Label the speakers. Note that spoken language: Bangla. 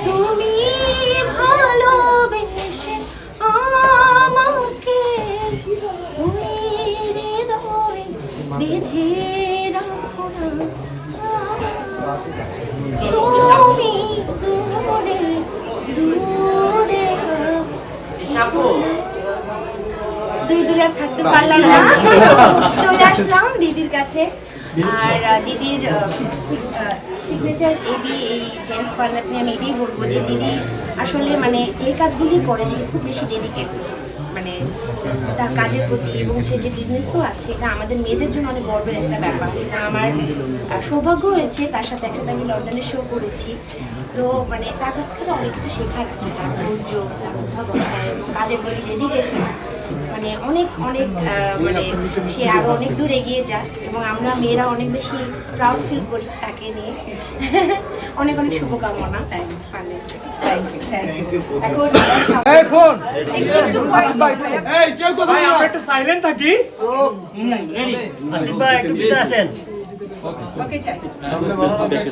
Speaker 1: তুমি ভালোবেসে আমাকে হৃদয়ে বেঁধে রাখো না, তুমি দূরে দূরে দূরে দূরে আর থাকতে পারলাম না, চলে আসলাম দিদির কাছে। আর দিদির সিগনেচার এবি এই জেন্টস পার্লার নিয়ে আমি এটাই বলবো যে দিদি আসলে মানে যে কাজগুলি করে দিদি খুব বেশি ডেডিকেট, মানে তার কাজের প্রতি, এবং সে যে বিজনেসও আছে এটা আমাদের মেয়েদের জন্য অনেক গর্বের একটা ব্যাপার। এটা আমার সৌভাগ্য হয়েছে, তার সাথে একসাথে আমি লন্ডনে শো করেছি। তো মানে তার কাছ থেকে অনেক কিছু শেখার আছে, তার ধৈর্য, তার উদ্ভাবনতা এবং কাজের প্রতি ডেডিকেশন, মানে অনেক অনেক মানে সে আরও অনেক দূর এগিয়ে যাক এবং আমরা মেয়েরা অনেক বেশি প্রাউড ফিল করি তাকে নিয়ে। অনেক অনেক শুভকামনা।
Speaker 2: একটু সাইলেন্ট থাকি।